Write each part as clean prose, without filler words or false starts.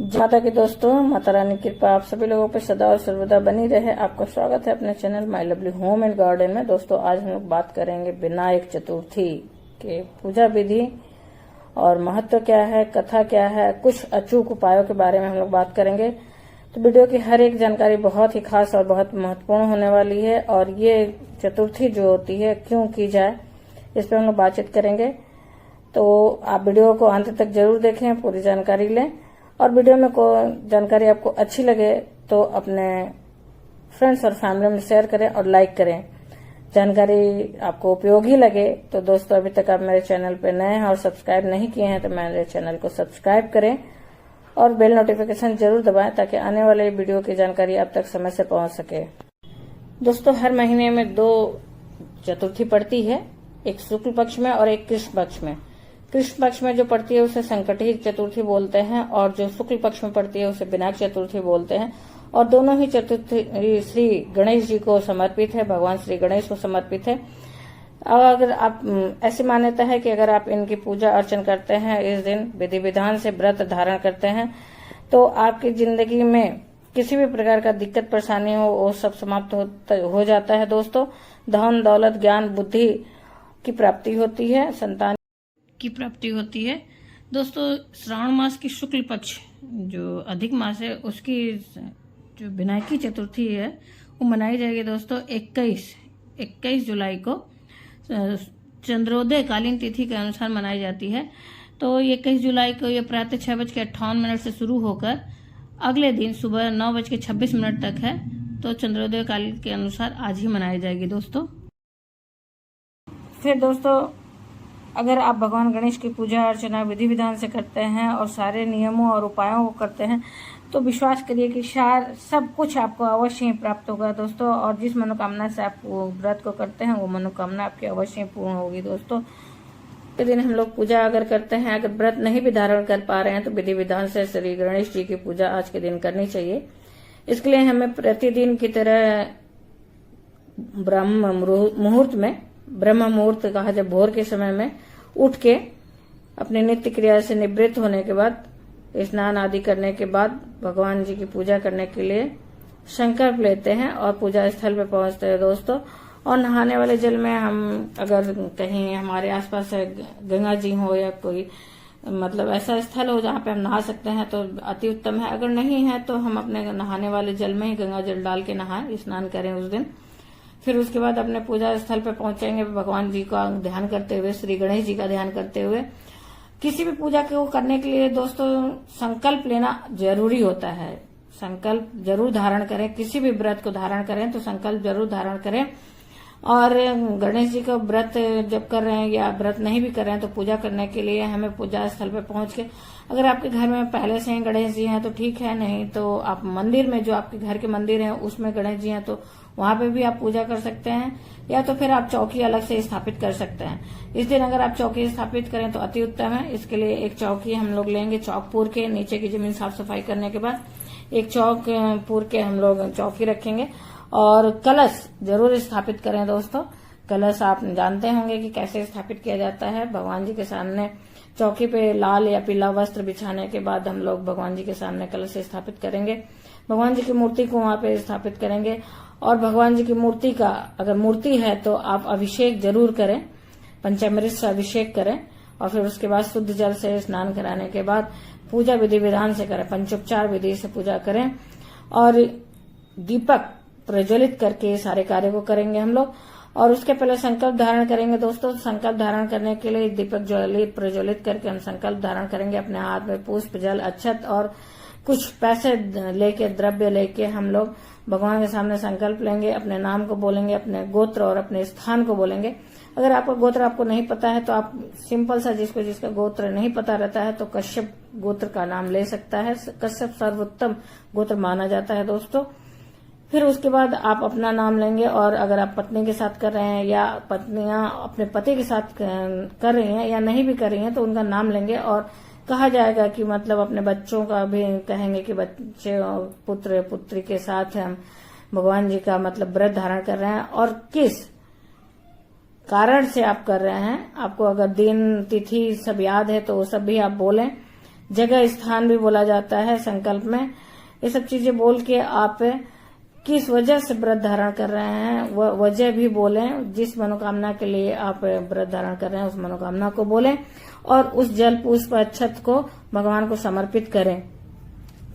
माता की दोस्तों, माता रानी की कृपा आप सभी लोगों पे सदा और सर्वदा बनी रहे। आपका स्वागत है अपने channel my lovely home and garden में। दोस्तों, आज हम लोग बात करेंगे विनायक चतुर्थी के पूजा विधि और महत्व क्या है, कथा क्या है, कुछ अचूक उपायों के बारे में हम लोग बात करेंगे। तो वीडियो की हर एक जानकारी बहुत ही खास और बहुत महत्वपूर्ण होने वाली है और ये चतुर्थी जो होती है क्यों की जाए, इस पर हम लोग बातचीत करेंगे। तो आप वीडियो को अंत तक जरूर देखें, पूरी जानकारी लें और वीडियो में को जानकारी आपको अच्छी लगे तो अपने फ्रेंड्स और फैमिली में शेयर करें और लाइक करें। जानकारी आपको उपयोगी लगे तो दोस्तों, अभी तक आप मेरे चैनल पे नए हैं और सब्सक्राइब नहीं किए हैं तो मेरे चैनल को सब्सक्राइब करें और बेल नोटिफिकेशन जरूर दबाएं ताकि आने वाले वीडियो की जानकारी आप तक समय से पहुंच सके। दोस्तों, हर महीने में 2 चतुर्थी पड़ती है, एक शुक्ल पक्ष में और एक कृष्ण पक्ष में। कृष्ण पक्ष में जो पड़ती है उसे संकटी चतुर्थी बोलते हैं और जो शुक्ल पक्ष में पड़ती है उसे विनायक चतुर्थी बोलते हैं। और दोनों ही चतुर्थी श्री गणेश जी को समर्पित है, भगवान श्री गणेश को समर्पित है। अगर आप ऐसी मान्यता है कि अगर आप इनकी पूजा अर्चन करते हैं, इस दिन विधि विधान से व्रत धारण करते हैं तो आपकी जिंदगी में किसी भी प्रकार का दिक्कत परेशानी हो वो सब समाप्त हो जाता है। दोस्तों, धन दौलत ज्ञान बुद्धि की प्राप्ति होती है, संतान की प्राप्ति होती है। दोस्तों, श्रावण मास की शुक्ल पक्ष जो अधिक मास है उसकी जो विनायकी चतुर्थी है वो मनाई जाएगी दोस्तों 21 जुलाई को चंद्रोदय कालीन तिथि के अनुसार मनाई जाती है। तो 21 जुलाई को ये प्रातः 6:58 से शुरू होकर अगले दिन सुबह 9:26 तक है। तो चंद्रोदय काल के अनुसार आज ही मनाई जाएगी दोस्तों। फिर दोस्तों, अगर आप भगवान गणेश की पूजा अर्चना विधि विधान से करते हैं और सारे नियमों और उपायों को करते हैं तो विश्वास करिए कि सब कुछ आपको अवश्य ही प्राप्त होगा दोस्तों। और जिस मनोकामना से आप व्रत को करते हैं वो मनोकामना आपकी अवश्य ही पूर्ण होगी दोस्तों। के दिन हम लोग पूजा अगर करते हैं, अगर व्रत नहीं भी धारण कर पा रहे हैं तो विधि विधान से श्री गणेश जी की पूजा आज के दिन करनी चाहिए। इसके लिए हमें प्रतिदिन की तरह ब्रह्म मुहूर्त कहा जाए, भोर के समय में उठ के अपने नित्य क्रिया से निवृत्त होने के बाद, स्नान आदि करने के बाद भगवान जी की पूजा करने के लिए संकल्प लेते हैं और पूजा स्थल पे पहुंचते हैं दोस्तों। और नहाने वाले जल में हम अगर कहीं हमारे आसपास गंगा जी हो या कोई मतलब ऐसा स्थल हो जहाँ पे हम नहा सकते हैं तो अति उत्तम है। अगर नहीं है तो हम अपने नहाने वाले जल में ही गंगा जल डाल के नहाएं, स्नान करें उस दिन। फिर उसके बाद अपने पूजा स्थल पे पहुंचेंगे भगवान जी का ध्यान करते हुए, श्री गणेश जी का ध्यान करते हुए। किसी भी पूजा को करने के लिए दोस्तों संकल्प लेना जरूरी होता है। संकल्प जरूर धारण करें, किसी भी व्रत को धारण करें तो संकल्प जरूर धारण करें। और गणेश जी का व्रत जब कर रहे हैं या व्रत नहीं भी कर रहे हैं तो पूजा करने के लिए हमें पूजा स्थल पे पहुंच के, अगर आपके घर में पहले से ही गणेश जी हैं तो ठीक है, नहीं तो आप मंदिर में जो आपके घर के मंदिर है उसमें गणेश जी हैं तो वहां पे भी आप पूजा कर सकते हैं, या तो फिर आप चौकी अलग से स्थापित कर सकते हैं। इस दिन अगर आप चौकी स्थापित करें तो अति उत्तम है। इसके लिए एक चौकी हम लोग लेंगे, चौक पूर के नीचे की जमीन साफ सफाई करने के बाद एक चौक पूर के हम लोग चौकी रखेंगे और कलश जरूर स्थापित करें दोस्तों। कलश आप जानते होंगे कि कैसे स्थापित किया जाता है। भगवान जी के सामने चौकी पे लाल या पीला वस्त्र बिछाने के बाद हम लोग भगवान जी के सामने कलश स्थापित करेंगे। भगवान जी की मूर्ति को वहां पे स्थापित करेंगे और भगवान जी की मूर्ति का, अगर मूर्ति है तो आप अभिषेक जरूर करें, पंचामृत से अभिषेक करें और फिर उसके बाद शुद्ध जल से स्नान कराने के बाद पूजा विधि विधान से करें, पंचोपचार विधि से पूजा करें और दीपक प्रज्वलित करके सारे कार्य को करेंगे हम लोग। और उसके पहले संकल्प धारण करेंगे दोस्तों। संकल्प धारण करने के लिए दीपक प्रज्वलित करके हम संकल्प धारण करेंगे। अपने हाथ में पुष्प जल अक्षत और कुछ पैसे लेके, द्रव्य लेके हम लोग भगवान के सामने संकल्प लेंगे, अपने नाम को बोलेंगे, अपने गोत्र और अपने स्थान को बोलेंगे। अगर आपका गोत्र आपको नहीं पता है तो आप सिंपल सा, जिसका गोत्र नहीं पता रहता है तो कश्यप गोत्र का नाम ले सकता है। कश्यप सर्वोत्तम गोत्र माना जाता है दोस्तों। फिर उसके बाद आप अपना नाम लेंगे और अगर आप पत्नी के साथ कर रहे हैं या पत्नियां अपने पति के साथ कर रही हैं या नहीं भी कर रही हैं तो उनका नाम लेंगे और कहा जाएगा कि मतलब अपने बच्चों का भी कहेंगे कि बच्चे पुत्र पुत्री के साथ हम भगवान जी का मतलब व्रत धारण कर रहे हैं और किस कारण से आप कर रहे हैं। आपको अगर दिन तिथि सब याद है तो वो सब भी आप बोलें। जगह स्थान भी बोला जाता है संकल्प में। ये सब चीजें बोल के आप किस वजह से व्रत धारण कर रहे हैं वह वजह भी बोलें। जिस मनोकामना के लिए आप व्रत धारण कर रहे हैं उस मनोकामना को बोलें और उस जल पुष्प अक्षत को भगवान को समर्पित करें।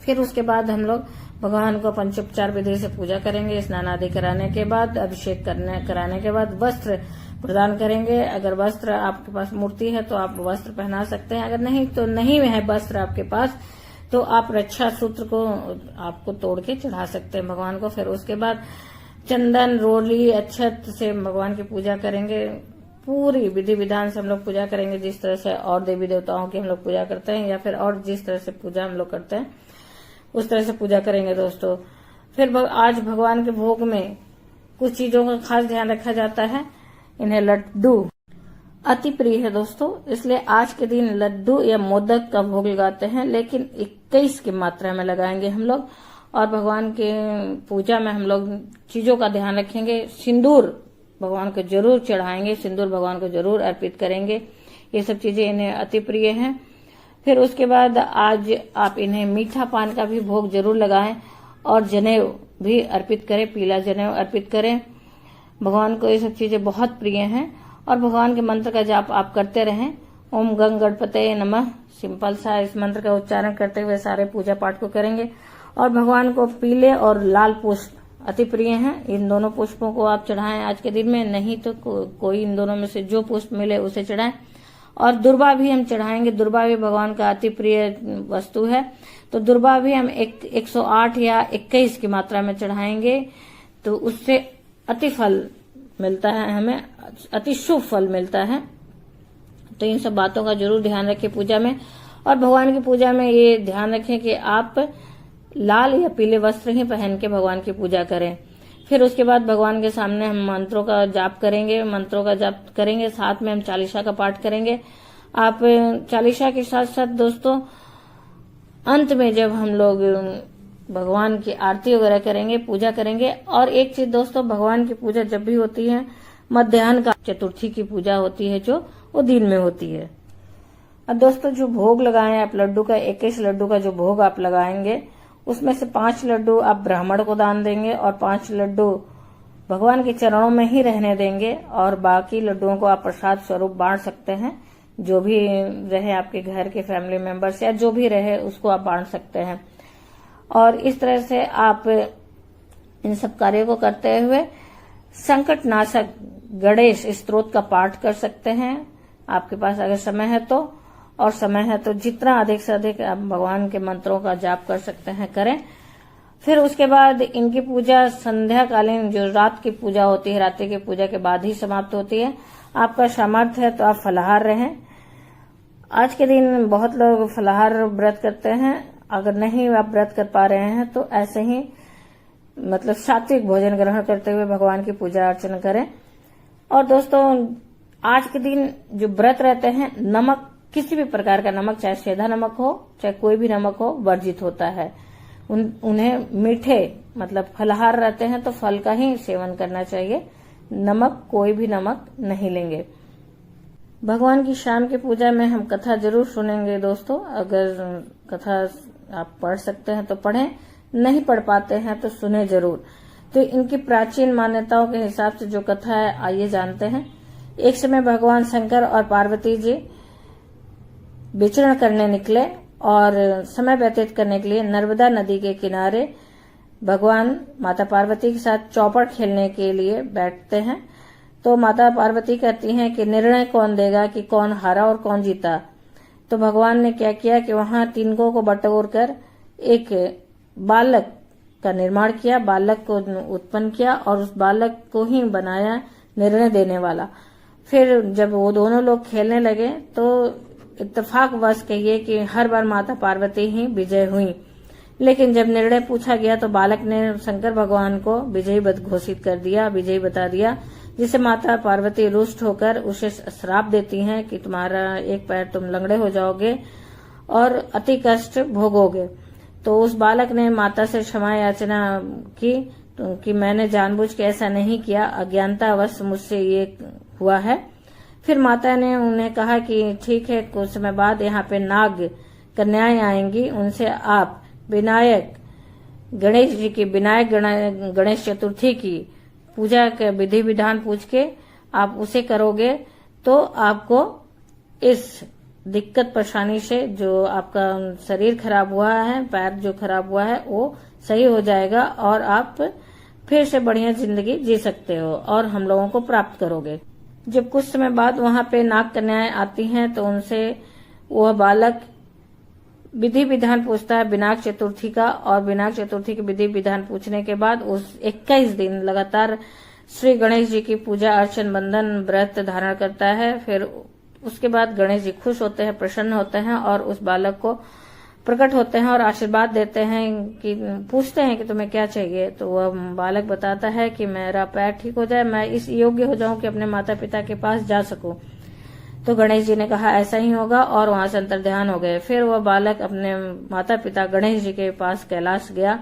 फिर उसके बाद हम लोग भगवान को पंचोपचार विधि से पूजा करेंगे। स्नान आदि कराने के बाद, अभिषेक कराने के बाद वस्त्र प्रदान करेंगे। अगर वस्त्र आपके पास मूर्ति है तो आप वस्त्र पहना सकते हैं, अगर नहीं तो नहीं है वस्त्र आपके पास तो आप रक्षा सूत्र को आपको तोड़ के चढ़ा सकते हैं भगवान को। फिर उसके बाद चंदन, रोली, अक्षत से भगवान की पूजा करेंगे। पूरी विधि विधान से हम लोग पूजा करेंगे, जिस तरह से और देवी देवताओं की हम लोग पूजा करते हैं या फिर और जिस तरह से पूजा हम लोग करते हैं उस तरह से पूजा करेंगे दोस्तों। फिर आज भगवान के भोग में कुछ चीजों का खास ध्यान रखा जाता है। इन्हें लड्डू अति प्रिय है दोस्तों, इसलिए आज के दिन लड्डू या मोदक का भोग लगाते हैं, लेकिन 21 की मात्रा में लगाएंगे हम लोग। और भगवान के पूजा में हम लोग चीजों का ध्यान रखेंगे। सिंदूर भगवान को जरूर चढ़ाएंगे, सिंदूर भगवान को जरूर अर्पित करेंगे। ये सब चीजें इन्हें अति प्रिय हैं। फिर उसके बाद आज आप इन्हें मीठा पान का भी भोग जरूर लगाएं और जनेऊ भी अर्पित करें, पीला जनेऊ अर्पित करें। भगवान को ये सब चीजें बहुत प्रिय हैं। और भगवान के मंत्र का जाप आप करते रहें। ओम गंग गणपतये नमः, सिंपल सा इस मंत्र का उच्चारण करते हुए सारे पूजा पाठ को करेंगे। और भगवान को पीले और लाल पुष्प अति प्रिय हैं, इन दोनों पुष्पों को आप चढ़ाएं आज के दिन में। नहीं तो कोई इन दोनों में से जो पुष्प मिले उसे चढ़ाएं। और दुर्वा भी हम चढ़ाएंगे। दुर्वा भी भगवान का अति प्रिय वस्तु है, तो दुर्वा भी हम 108 या 21 की मात्रा में चढ़ाएंगे, तो उससे अति फल मिलता है, हमें अति शुभ फल मिलता है। तो इन सब बातों का जरूर ध्यान रखें पूजा में। और भगवान की पूजा में ये ध्यान रखें कि आप लाल या पीले वस्त्र ही पहन के भगवान की पूजा करें। फिर उसके बाद भगवान के सामने हम मंत्रों का जाप करेंगे, साथ में हम चालीसा का पाठ करेंगे। आप चालीसा के साथ साथ दोस्तों अंत में जब हम लोग भगवान की आरती वगैरह करेंगे, पूजा करेंगे। और एक चीज दोस्तों, भगवान की पूजा जब भी होती है मध्याह्न का चतुर्थी की पूजा होती है जो वो दिन में होती है। अब दोस्तों जो भोग लगाए आप लड्डू का, 21 लड्डू का जो भोग आप लगाएंगे उसमें से 5 लड्डू आप ब्राह्मण को दान देंगे और 5 लड्डू भगवान के चरणों में ही रहने देंगे। और बाकी लड्डुओं को आप प्रसाद स्वरूप बांट सकते हैं। जो भी रहे आपके घर के फैमिली मेंबर्स या जो भी रहे उसको आप बांट सकते हैं। और इस तरह से आप इन सब कार्यों को करते हुए संकट नाशक गणेश स्तोत्र का पाठ कर सकते हैं, आपके पास अगर समय है तो। और समय है तो जितना अधिक से अधिक आप भगवान के मंत्रों का जाप कर सकते हैं करें। फिर उसके बाद इनकी पूजा संध्याकालीन जो रात की पूजा होती है, रात्रि की पूजा के बाद ही समाप्त होती है। आपका सामर्थ्य है तो आप फलाहार रहें। आज के दिन बहुत लोग फलाहार व्रत करते हैं, अगर नहीं आप व्रत कर पा रहे हैं तो ऐसे ही मतलब सात्विक भोजन ग्रहण करते हुए भगवान की पूजा अर्चना करें। और दोस्तों आज के दिन जो व्रत रहते हैं, नमक, किसी भी प्रकार का नमक, चाहे सेंधा नमक हो चाहे कोई भी नमक हो, वर्जित होता है। उन्हें मीठे मतलब फलाहार रहते हैं तो फल का ही सेवन करना चाहिए, नमक कोई भी नमक नहीं लेंगे। भगवान की शाम की पूजा में हम कथा जरूर सुनेंगे दोस्तों। अगर कथा आप पढ़ सकते हैं तो पढ़ें, नहीं पढ़ पाते हैं तो सुने जरूर। तो इनकी प्राचीन मान्यताओं के हिसाब से जो कथा है आइए जानते हैं। एक समय भगवान शंकर और पार्वती जी विचरण करने निकले और समय व्यतीत करने के लिए नर्मदा नदी के किनारे भगवान माता पार्वती के साथ चौपड़ खेलने के लिए बैठते हैं। तो माता पार्वती कहती हैं कि निर्णय कौन देगा कि कौन हारा और कौन जीता। तो भगवान ने क्या किया कि वहां तिनकों को बटोर कर एक बालक का निर्माण किया, बालक को उत्पन्न किया और उस बालक को ही बनाया निर्णय देने वाला। फिर जब वो दोनों लोग खेलने लगे तो इत्तेफाक वश कहिए कि हर बार माता पार्वती ही विजय हुई। लेकिन जब निर्णय पूछा गया तो बालक ने शंकर भगवान को विजयी घोषित कर दिया, विजयी बता दिया, जिसे माता पार्वती रुष्ट होकर उसे श्राप देती हैं कि तुम्हारा एक पैर तुम लंगड़े हो जाओगे और अति कष्ट भोगोगे। तो उस बालक ने माता से क्षमा याचना की कि मैंने जानबूझ के ऐसा नहीं किया, अज्ञानतावश मुझसे ये हुआ है। फिर माता ने उन्हें कहा कि ठीक है, कुछ समय बाद यहाँ पे नाग कन्याएं आएंगी, उनसे आप विनायक गणेश जी की गणेश चतुर्थी की पूजा के विधि विधान पूछ के आप उसे करोगे तो आपको इस दिक्कत परेशानी से, जो आपका शरीर खराब हुआ है, पैर जो खराब हुआ है, वो सही हो जाएगा और आप फिर से बढ़िया जिंदगी जी सकते हो और हम लोगों को प्राप्त करोगे। जब कुछ समय बाद वहां पे नाग कन्याएं आती हैं तो उनसे वह बालक विधि विधान पूछता है विनायक चतुर्थी का, और विनायक चतुर्थी के विधि विधान पूछने के बाद उस 21 दिन लगातार श्री गणेश जी की पूजा अर्चन बंधन व्रत धारण करता है। फिर उसके बाद गणेश जी खुश होते हैं, प्रसन्न होते हैं और उस बालक को प्रकट होते हैं और आशीर्वाद देते हैं कि पूछते हैं कि तुम्हें क्या चाहिए। तो वह बालक बताता है कि मेरा पैर ठीक हो जाए, मैं इस योग्य हो जाऊं कि अपने माता पिता के पास जा सकूं। तो गणेश जी ने कहा ऐसा ही होगा और वहां से अंतर्ध्यान हो गए। फिर वह बालक अपने माता पिता गणेश जी के पास कैलाश गया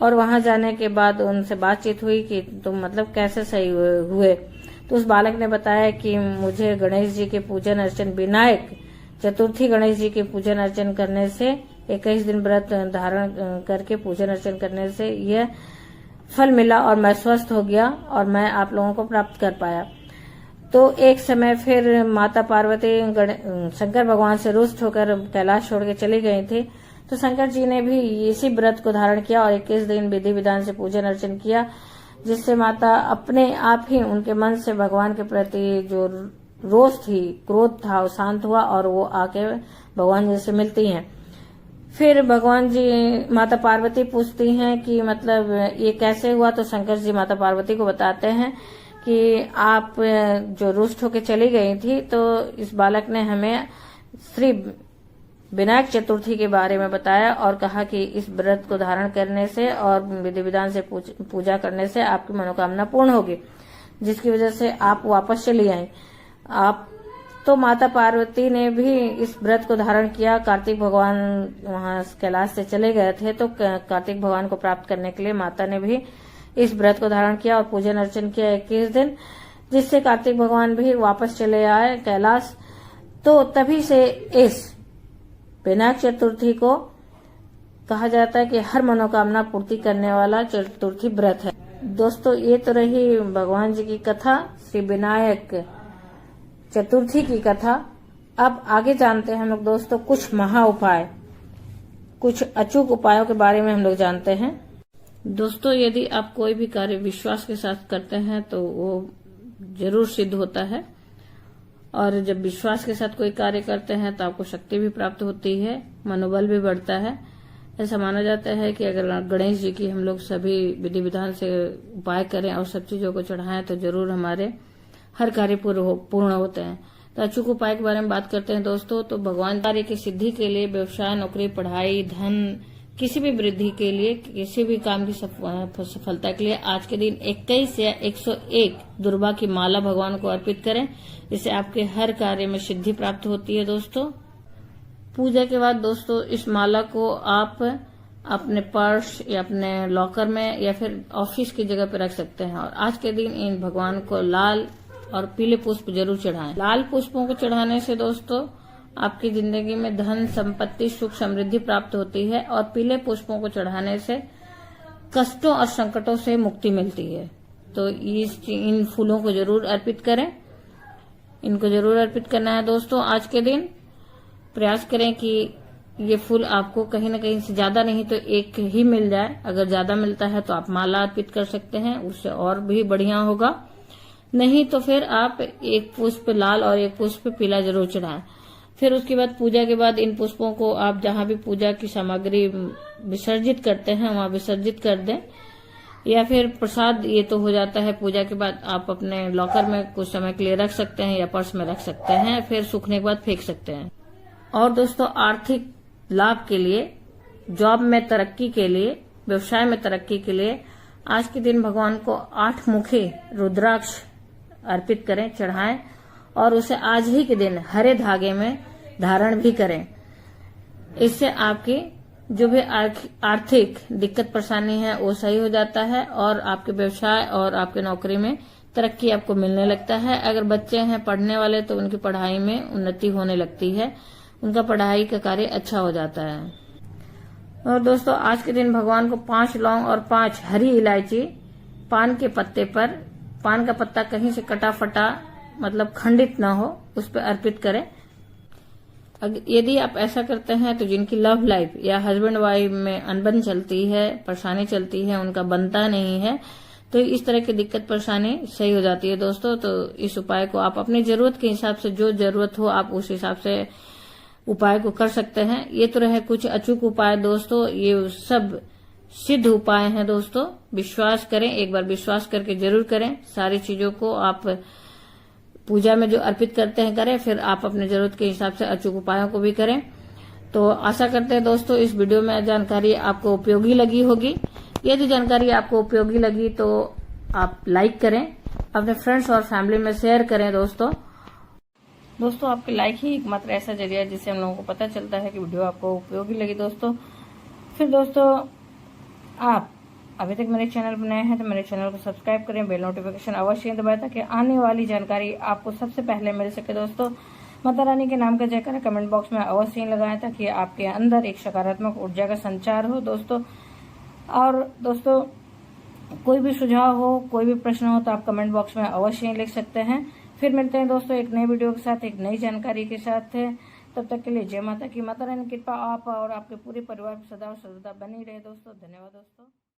और वहां जाने के बाद उनसे बातचीत हुई कि तुम मतलब कैसे सही हुए। तो उस बालक ने बताया कि मुझे गणेश जी के पूजन अर्चन विनायक चतुर्थी गणेश जी के पूजन अर्चन करने से 21 दिन व्रत धारण करके पूजन अर्चन करने से यह फल मिला और मैं स्वस्थ हो गया और मैं आप लोगों को प्राप्त कर पाया। तो एक समय फिर माता पार्वती शंकर भगवान से रुष्ट होकर कैलाश छोड़ के चली गई थी। तो शंकर जी ने भी इसी व्रत को धारण किया और 21 दिन विधि विधान से पूजन अर्चन किया, जिससे माता अपने आप ही उनके मन से भगवान के प्रति जो रोष थी, क्रोध था, वो शांत हुआ और वो आके भगवान जी से मिलती हैं। फिर भगवान जी माता पार्वती पूछती हैं कि मतलब ये कैसे हुआ। तो शंकर जी माता पार्वती को बताते हैं कि आप जो रुष्ट होके चली गई थी, तो इस बालक ने हमें श्री विनायक चतुर्थी के बारे में बताया और कहा कि इस व्रत को धारण करने से और विधि विधान से पूजा करने से आपकी मनोकामना पूर्ण होगी, जिसकी वजह से आप वापस चली आई। आप तो माता पार्वती ने भी इस व्रत को धारण किया। कार्तिक भगवान वहां कैलाश से चले गए थे, तो कार्तिक भगवान को प्राप्त करने के लिए माता ने भी इस व्रत को धारण किया और पूजन अर्चन किया 21 दिन, जिससे कार्तिक भगवान भी वापस चले आए कैलाश। तो तभी से इस विनायक चतुर्थी को कहा जाता है कि हर मनोकामना पूर्ति करने वाला चतुर्थी व्रत है। दोस्तों, ये तो रही भगवान जी की कथा, श्री विनायक चतुर्थी की कथा। अब आगे जानते हैं हम लोग दोस्तों कुछ महा उपाय, कुछ अचूक उपायों के बारे में हम लोग जानते हैं। दोस्तों, यदि आप कोई भी कार्य विश्वास के साथ करते हैं तो वो जरूर सिद्ध होता है, और जब विश्वास के साथ कोई कार्य करते हैं तो आपको शक्ति भी प्राप्त होती है, मनोबल भी बढ़ता है। ऐसा माना जाता है कि अगर गणेश जी की हम लोग सभी विधि विधान से उपाय करें और सब चीजों को चढ़ाएं तो जरूर हमारे हर कार्य पूर्ण होते हैं। तो अचूक उपाय के बारे में बात करते हैं दोस्तों। तो भगवान कार्य की सिद्धि के लिए, व्यवसाय, नौकरी, पढ़ाई, धन, किसी भी वृद्धि के लिए, किसी भी काम की सफलता के लिए आज के दिन 21 या 101 दुर्वा की माला भगवान को अर्पित करें, इससे आपके हर कार्य में सिद्धि प्राप्त होती है। दोस्तों, पूजा के बाद दोस्तों इस माला को आप अपने पर्स या अपने लॉकर में या फिर ऑफिस की जगह पर रख सकते हैं। और आज के दिन इन भगवान को लाल और पीले पुष्प जरूर चढ़ाएं। लाल पुष्पों को चढ़ाने से दोस्तों आपकी जिंदगी में धन, संपत्ति, सुख, समृद्धि प्राप्त होती है, और पीले पुष्पों को चढ़ाने से कष्टों और संकटों से मुक्ति मिलती है। तो इन फूलों को जरूर अर्पित करें, इनको जरूर अर्पित करना है। दोस्तों, आज के दिन प्रयास करें कि ये फूल आपको कहीं न कहीं से ज्यादा नहीं तो एक ही मिल जाए। अगर ज्यादा मिलता है तो आप माला अर्पित कर सकते हैं, उससे और भी बढ़िया होगा। नहीं तो फिर आप एक पुष्प लाल और एक पुष्प पीला जरूर चढ़ाएं। फिर उसके बाद पूजा के बाद इन पुष्पों को आप जहां भी पूजा की सामग्री विसर्जित करते हैं वहां विसर्जित कर दें, या फिर प्रसाद ये तो हो जाता है पूजा के बाद, आप अपने लॉकर में कुछ समय के लिए रख सकते हैं या पर्स में रख सकते हैं, फिर सूखने के बाद फेंक सकते हैं। और दोस्तों, आर्थिक लाभ के लिए, जॉब में तरक्की के लिए, व्यवसाय में तरक्की के लिए आज के दिन भगवान को 8 मुखी रुद्राक्ष अर्पित करें, चढ़ाएं, और उसे आज ही के दिन हरे धागे में धारण भी करें। इससे आपकी जो भी आर्थिक दिक्कत परेशानी है वो सही हो जाता है और आपके व्यवसाय और आपके नौकरी में तरक्की आपको मिलने लगता है। अगर बच्चे हैं पढ़ने वाले तो उनकी पढ़ाई में उन्नति होने लगती है। उनका पढ़ाई का कार्य अच्छा हो जाता है। और दोस्तों आज के दिन भगवान को 5 लौंग और 5 हरी इलायची पान के पत्ते पर, पान का पत्ता कहीं से कटा फटा मतलब खंडित ना हो, उस पर अर्पित करें। यदि आप ऐसा करते हैं तो जिनकी लव लाइफ या हस्बैंड वाइफ में अनबन चलती है, परेशानी चलती है, उनका बनता नहीं है, तो इस तरह की दिक्कत परेशानी सही हो जाती है दोस्तों। तो इस उपाय को आप अपनी जरूरत के हिसाब से, जो जरूरत हो आप उस हिसाब से उपाय को कर सकते हैं। ये तो रहे कुछ अचूक उपाय दोस्तों, ये सब सिद्ध उपाय हैं दोस्तों। विश्वास करें, एक बार विश्वास करके जरूर करें। सारी चीजों को आप पूजा में जो अर्पित करते हैं करें, फिर आप अपने जरूरत के हिसाब से अचूक उपायों को भी करें। तो आशा करते हैं दोस्तों इस वीडियो में जानकारी आपको उपयोगी लगी होगी। यदि जानकारी आपको उपयोगी लगी तो आप लाइक करें, अपने फ्रेंड्स और फैमिली में शेयर करें दोस्तों। आपके लाइक ही एकमात्र ऐसा जरिया है जिससे हम लोगों को पता चलता है कि वीडियो आपको उपयोगी लगी दोस्तों। फिर दोस्तों आप अभी तक मेरे चैनल पर नए हैं तो मेरे चैनल को सब्सक्राइब करें, बेल नोटिफिकेशन अवश्य दबाएं ताकि आने वाली जानकारी आपको सबसे पहले मिल सके दोस्तों। माता रानी के नाम का जयकारा कमेंट बॉक्स में अवश्य लगाएं ताकि आपके अंदर एक सकारात्मक ऊर्जा का संचार हो दोस्तों। और दोस्तों कोई भी सुझाव हो, कोई भी प्रश्न हो तो आप कमेंट बॉक्स में अवश्य लिख सकते हैं। फिर मिलते हैं दोस्तों एक नए वीडियो के साथ, एक नई जानकारी के साथ। तब तक के लिए जय माता की। माता रानी की कृपा आप और आपके पूरे परिवार सदा और सर्वदा बनी रहे दोस्तों। धन्यवाद दोस्तों।